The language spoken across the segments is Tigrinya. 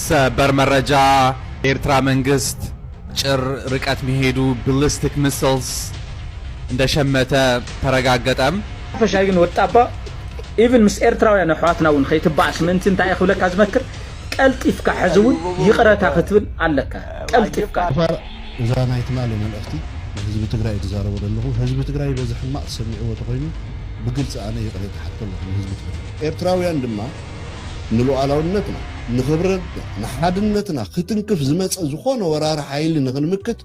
ሰበር መረጃ ኤርትራ መንግስት ጭር ርቀት የሚሄዱ ባሊስቲክ ሚሳይልስ እንደሸመተ ተረጋገጠም ፈሻይን ወጣባ ኢቭን ምስ ኤርትራውያን አሕዋትናውን ከይትባዕስ ምንት እንታይ ይኽብለካ ዝመክር ቀልጢፍካ ሕዝውን ይቕረታ ክትብል ኣለካ ቀልጢፍካ እዛ ናይ ትማል መልእኽቲ ህዝቢ ትግራይ ተዛረበ ዘለኹ ህዝቢ ትግራይ በዝሕ ማዕ ሰሚዕዎ ተኮይኑ ብግልጽ ኣነ ይቕረታ ሓተሉ ህዝቢ ትግራይ ኤርትራውያን ድማ ንሉዓላውነትና ንኽብረትና ንሓድነትና ክትንክፍ ዝመፀ ዝኾነ ወራሪ ሓይሊ ንኽንምክት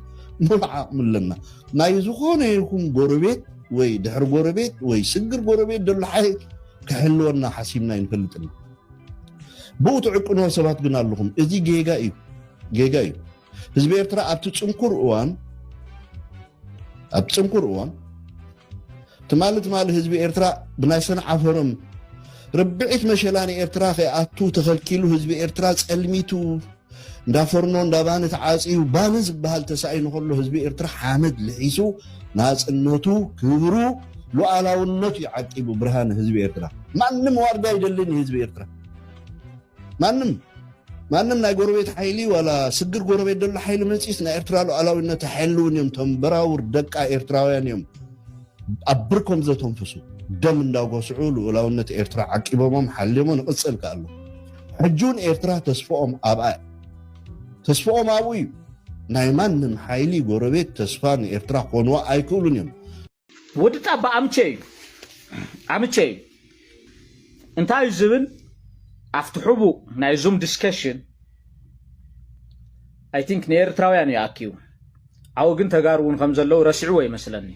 ሙሉዕ ዓቕሚ ኣለና ናይ ዝኾነ ይኹን ጎረቤት ወይ ድሕሪ ጎረቤት ወይ ስግር ጎረቤት ደሎ ሓይል ክሕልወና ሓሲብና ይንፈልጥና ብኡ ትዕቅኖ ሰባት ግን ኣለኹም እዚ ጌጋ እዩ ህዝቢ ኤርትራ ኣብቲ ፅንኩር እዋን ትማልት ህዝቢ ኤርትራ ብናይ ሰንዓፈሮም ربعت مشلاني إرترا في أتو تخلكيلو هزب إرترا تسلميتو دافرنو دابانت عاصيو بانز بهال تسعين كله هزب إرترا حامد لعيسو ناس النوتو كبرو لو على النوت يعقبوا برهان هزب إرترا ما نم واردا يدلني هزب إرترا ما نم نا غوربيت حيلي ولا سجر غوربيت دل حيل منسيس نا إرترا لو على النوت تحلون يوم تنبراور دقا إرتراويان يوم أبركم زتنفسو دم እንዳጎ ስዑሉ ወላውነት ኤርትራ ዓቂቦም ሓሊሞን ቅጽል ካሉ ሕጁን ኤርትራ ተስፋኦም አብዩ ናይ ማንም ሓይሊ ጎረቤት ተስፋን ኤርትራ ኮንዋ አይኩሉን እዮም ወድጣ በአምቼ እንታይ ዝብል አፍትሑቡ ናይ ዙም ዲስከሽን አይ ቲንክ ንኤርትራውያን ያኪው አው ግን ተጋሩን ከም ዘለው ረሲዑ ይመስለኒ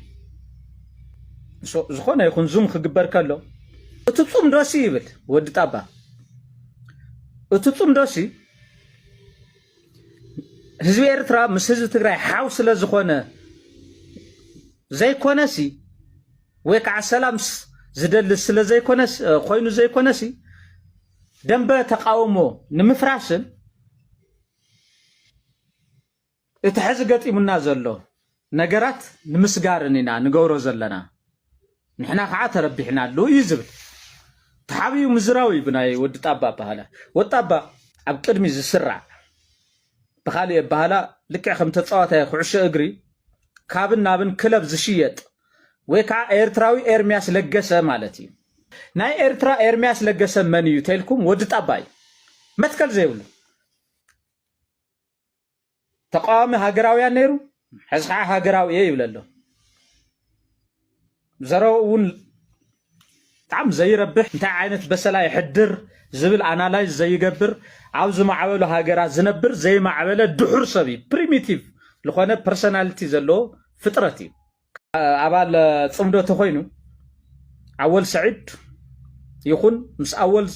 ዝኾነ ይኹን ዙም ክግበር ከሎ እትጹም ዶሲ ይብል ወዲ ጣባ እትጹም ዶሲ ህዝቢ ኤርትራ ምስ ህዝቢ ትግራይ ሓው ስለ ዝኾነ ዘይኮነሲ ወይ ከዓ ሰላም ዝደልስ ስለ ዘይኮነስ ኮይኑ ዘይኮነሲ ደንበ ተቃውሞ ንምፍራስን እቲ ሕዚ ገጢሙና ዘሎ ነገራት ንምስጋርን ኢና ንገብሮ ዘለና نحنا خعات ربحنا له يزبل تحابي مزراوي بناي ود طابا بهالا وطابا اب قدمي زسرع بخالي بهالا لكع خم تصاوتا خعش اغري كابن نابن كلب زشيط ويكا ايرتراوي ايرمياس لغسه مالتي ناي ايرترا ايرمياس لغسه منيو تيلكم ود طاباي متكل زيول تقام هاغراويا نيرو حزخا هاغراوي يبللو زراون تعم زي ربح نتاع عينت بسلا يحدر زبل انالايز زي يقبر عاوز معاولو هاجرات زنبر زي معاوله دحور سبي بريميتيف لخونه بيرسوناليتي زلو فطرتي ابال صمدو تخوينو اول سعيد يكون مس اول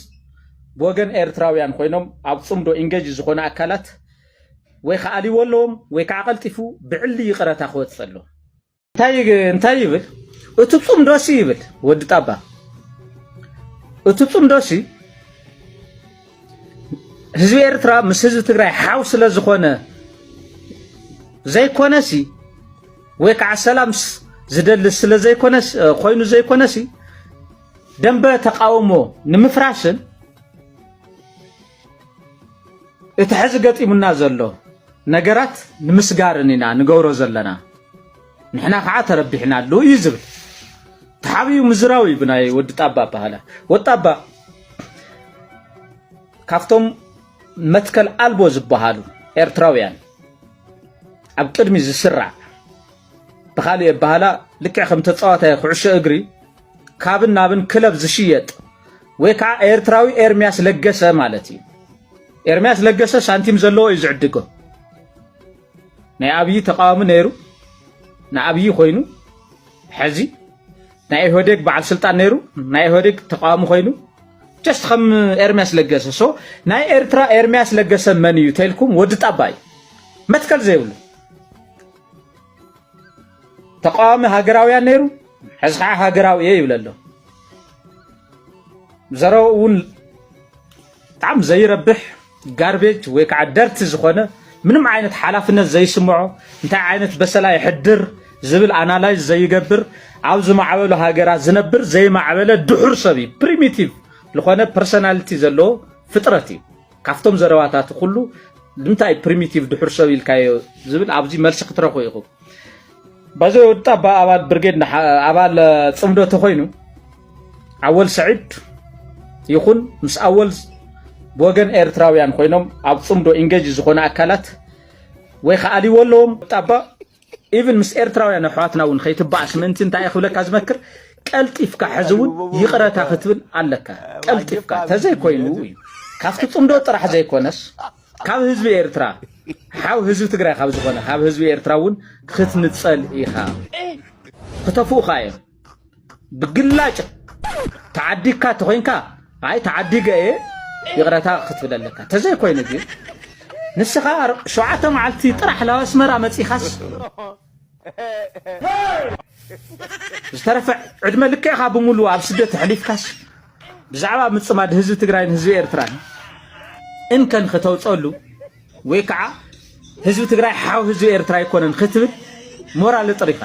بوغن ايرتراويان خوينوم اب صمدو انجاج زخونه اكلات وي خالي ولهم وي كعقلتفو بعلي يقرا اخوت صلو انتاي يبل እትጹም ዶሲ ይብል ወድ ጣባ እትጹም ዶሲ ህዝቢ ኤርትራ ምስ ህዝቢ ትግራይ ሓው ስለ ዝኾነ ዘይኮነሲ ወይ ከዓ ሰላም ዝደልስ ስለ ዘይኮነስ ኮይኑ ዘይኮነሲ ደንበ ተቃውሞ ንምፍራስን እቲ ሕዚ ገጢሙና ዘሎ ነገራት ንምስጋርን ኢና ንገብሮ ዘለና نحنا خعات ربحنا له يزبل تحابي مزراوي بناي ود طابا بهالا وطابا كافتم متكل البو زبهالو ايرتراويان اب قدمي زسرع بخالي بهالا لكع خم تصاوتا خعش اغري كابن نابن كلب زشيط ويكا ايرتراوي ايرمياس لغسه مالتي ايرمياس لغسه سانتيم زلو يزعدقو ناي ابي تقاوم نيرو نعبي خوينو حزي ناي هودك بعد سلطان نيرو ناي هودك تقام خوينو جست خم ارمياس لغسه سو ناي ايرترا ارمياس لغسه منيو تيلكم ود طباي متكل زيول تقام هاغراويان نيرو حزخا هاغراوي يبللو زراون طعم زي ربح غاربيج ويك عدرت زخونه ምንም አይነት ሓላፍነት ዘይስምዖ እንታይ አይነት በሰላ ይሕድር ዝብል አናላይዝ ዘይገብር አውዝ ማዕበሉ ሃገራት ዝነብር ዘይ ማዕበለ ድሑር ሰቢ ፕሪሚቲቭ ለኾነ ፐርሰናሊቲ ዘሎ ፍጥረት እዩ ካፍቶም ዘረባታት ኩሉ ንምንታይ ፕሪሚቲቭ ድሕር ሰብ ኢልካዮ ዝብል ኣብዚ መልሲ ክትረኽቡ ኢኹም ባዚ ወጣ ኣባል ብርጌድ ኣባል ፅምዶ ተኮይኑ ኣወል ሰዒድ ይኹን ምስ ኣወል ብወገን ኤርትራውያን ኮይኖም ኣብ ፅምዶ ኢንጌጅ ዝኾነ ኣካላት ወይ ከኣሊወለዎም ጣባ ኢቭን ምስ ኤርትራውያን ኣሕዋትና እውን ከይትባኣስ ምንቲ እንታይ ይኽብለካ ዝመክር ቀልጢፍካ ሕዚ እውን ይቕረታ ክትብል ኣለካ ቀልጢፍካ ተዘይኮይኑ እዩ ካብቲ ፅምዶ ጥራሕ ዘይኮነስ ካብ ህዝቢ ኤርትራ ሓው ህዝቢ ትግራይ ካብ ዝኾነ ካብ ህዝቢ ኤርትራ እውን ክትንፀል ኢኻ ክተፍኡኻ እዮም ብግላጭ ተዓዲግካ ተኮይንካ ኣይ ተዓዲገ እየ ይቕረታ ክትብል ኣለካ ተዘይኮይኑ ግን ንስኻ 7 መዓልቲ ጥራሕ ላብ ኣስመራ መፂኻስ ዝተረፈ ዕድመ ልክዕኻ ብምሉእ ኣብ ስደት ሕሊፍካስ ብዛዕባ ምፅማድ ህዝቢ ትግራይን ህዝቢ ኤርትራን እንከን ከተውፀሉ ወይ ከዓ ህዝቢ ትግራይ ሓው ህዝቢ ኤርትራ ይኮነን ክትብል ሞራል ጥሪኻ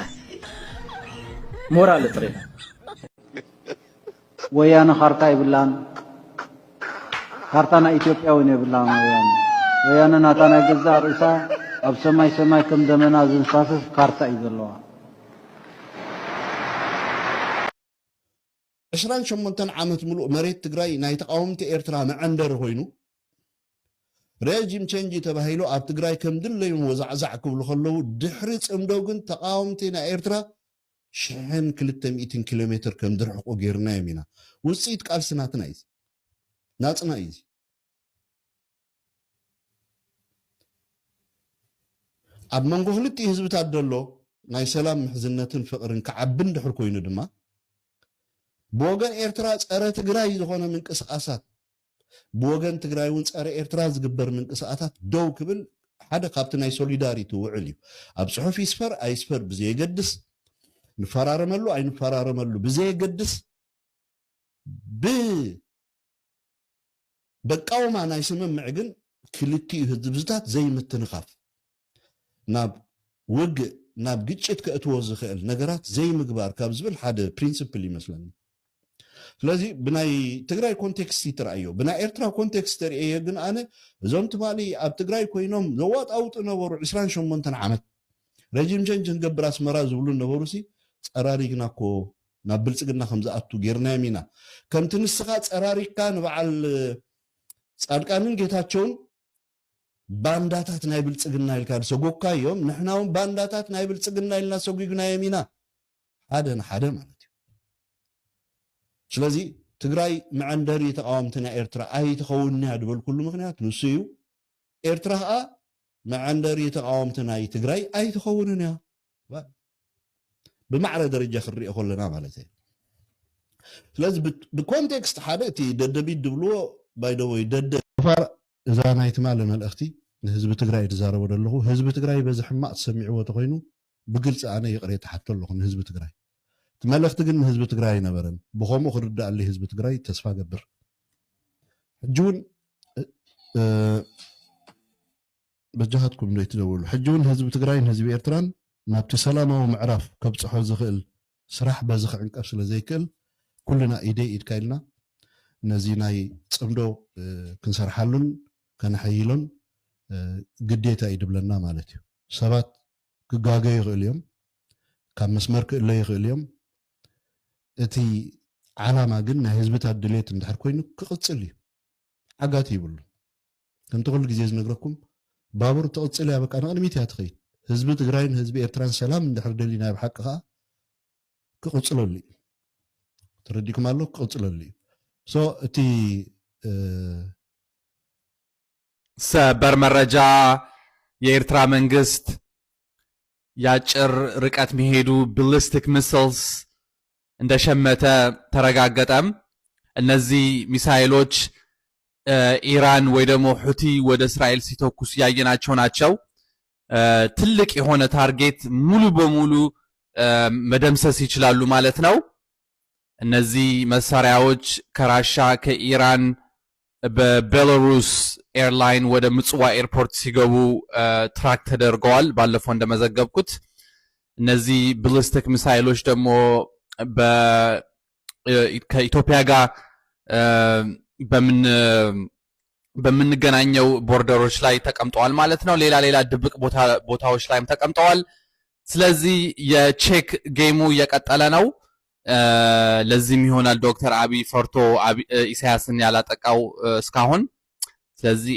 ወያነ ካርታ ይብላን ካርታና ኢትዮጵያውን ይብላን ወያነ ናታና ገዛ ርእሳ ኣብ ሰማይ ከም ደመና ዝንሳፈፍ ካርታ እዩ ዘለዋ 28 ዓመት ሙሉእ መሬት ትግራይ ናይ ተቃወምቲ ኤርትራ መዐንደር ኮይኑ ሬጂም ቼንጅ ተባሂሉ ኣብ ትግራይ ከም ድለዩ ወዛዕዛዕ ክብሉ ከለዉ ድሕሪ ፅምዶ ግን ተቃወምቲ ናይ ኤርትራ 1200 ኪሎ ሜትር ከም ድርሕቁ ጌርናዮም ኢና ውፅኢት ቃልስናትና እዩ ናፅና እዩ ኣብ መንጎ ክልቲኡ ህዝብታት ደሎ ናይ ሰላም ምሕዝነትን ፍቅርን ክዓብን ድሕር ኮይኑ ድማ ብወገን ኤርትራ ፀረ ትግራይ ዝኾነ ምንቅስቃሳት ብወገን ትግራይ እውን ፀረ ኤርትራ ዝግበር ምንቅስቃሳት ደው ክብል ሓደ ካብቲ ናይ ሶሊዳሪቲ ውዕል እዩ ኣብ ፅሑፍ ይስፈር ኣይስፈር ብዘየገድስ ንፈራረመሉ ኣይንፈራረመሉ ብዘየገድስ በቃውማ ናይ ስምምዕ ግን ክልቲኡ ህዝብታት ዘይምትንኻፍ ናብ ውግእ ናብ ግጭት ከእትዎ ዝኽእል ነገራት ዘይምግባር ካብ ዝብል ሓደ ፕሪንሲፕል ይመስለኒ ስለዚ ብናይ ትግራይ ኮንቴክስት ይትረአዮ ብናይ ኤርትራ ኮንቴክስት ተርእየ ግን ኣነ እዞም ትማሊ ኣብ ትግራይ ኮይኖም ዘዋጣውጡ ነበሩ 28 ዓመት ረጂም ቼንጅ ንገብር ኣስመራ ዝብሉ ነበሩ ሲ ፀራሪግና እኮ ናብ ብልፅግና ከም ዝኣቱ ጌርናዮም ኢና ከምቲ ንስኻ ፀራሪግካ ንበዓል ጻድቃንን ጌታቸውን ባንዳታት ናይ ብልፅግና ኢልካ ሰጎካ እዮም ንሕና እውን ባንዳታት ናይ ብልፅግና ኢልና ሰጉግናዮም ኢና ሓደ ንሓደ ማለት እዩ ስለዚ ትግራይ መዐንደሪ ተቃወምቲ ናይ ኤርትራ ኣይትኸውን እያ ድበል ኩሉ ምክንያት ንሱ እዩ ኤርትራ ከዓ መዐንደሪ ተቃወምቲ ናይ ትግራይ ኣይትኸውንን እያ ብማዕረ ደረጃ ክሪኦ ከለና ማለት እዩ ስለዚ ብኮንቴክስት ሓደ እቲ ደደቢት ድብልዎ ባይደወይ ደደፋር እዛ ናይ ትማለ መልእኽቲ ንህዝቢ ትግራይ ትዛረቦ ዘለኹ ህዝቢ ትግራይ በዚ ሕማቅ ተሰሚዕዎ ተኮይኑ ብግልፂ ኣነ ይቕሬት ሓቶ ኣለኹ ንህዝቢ ትግራይ መልእኽቲ ግን ንህዝቢ ትግራይ ኣይነበረን ብከምኡ ክርዳእ ህዝቢ ትግራይ ተስፋ ገብር ሕጂ እውን በጃሃትኩም ዶ ይትደውሉ ሕጂ እውን ህዝቢ ትግራይን ህዝቢ ኤርትራን ናብቲ ሰላማዊ ምዕራፍ ከብፅሖ ዝኽእል ስራሕ በዚ ክዕንቀፍ ስለ ዘይክእል ኩልና ኢደይ ኢድካ ኢልና ነዚ ናይ ፅምዶ ክንሰርሓሉን ከነሐይሎን ግዴታ ይድብለና ማለት እዩ ሰባት ክጋገዩ ይኽእል እዮም ካብ መስመር ክእለ ይኽእል እዮም እቲ ዓላማ ግን ናይ ህዝብታት ድሌት እንድሕር ኮይኑ ክቕፅል እዩ ዓጋት ይብሉ ከምቲ ኩሉ ግዜ ዝነግረኩም ባቡር ተቕፅል እያ በቃ ንቕድሚት እያ ትኸይድ ህዝቢ ትግራይን ህዝቢ ኤርትራን ሰላም እንድሕር ደሊና ብሓቂ ከዓ ክቕፅለሉ እዩ ትረዲኩም ኣሎ ክቕፅለሉ እዩ ሶ እቲ ሰበር መረጃ የኤርትራ መንግስት የአጭር ርቀት የሚሄዱ ባሊስቲክ ሚሳይልስ እንደሸመተ ተረጋገጠም እነዚህ ሚሳይሎች ኢራን ወይ ደግሞ ሁቲ ወደ እስራኤል ሲተኩስ ያየናቸው ናቸው ትልቅ የሆነ ታርጌት ሙሉ በሙሉ መደምሰስ ይችላሉ ማለት ነው እነዚህ መሳሪያዎች ከራሻ ከኢራን በቤላሩስ ኤርላይን ወደ ምጽዋ ኤርፖርት ሲገቡ ትራክ ተደርገዋል ባለፈው እንደመዘገብኩት እነዚህ ባሊስቲክ ሚሳይሎች ደግሞ ከኢትዮጵያ ጋር በምን በምንገናኘው ቦርደሮች ላይ ተቀምጠዋል ማለት ነው። ሌላ ድብቅ ቦታዎች ላይም ተቀምጠዋል። ስለዚህ የቼክ ጌሙ እየቀጠለ ነው። ለዚህም ይሆናል ዶክተር አብይ ፈርቶ ኢሳያስን ያላጠቃው እስካሁን። ስለዚህ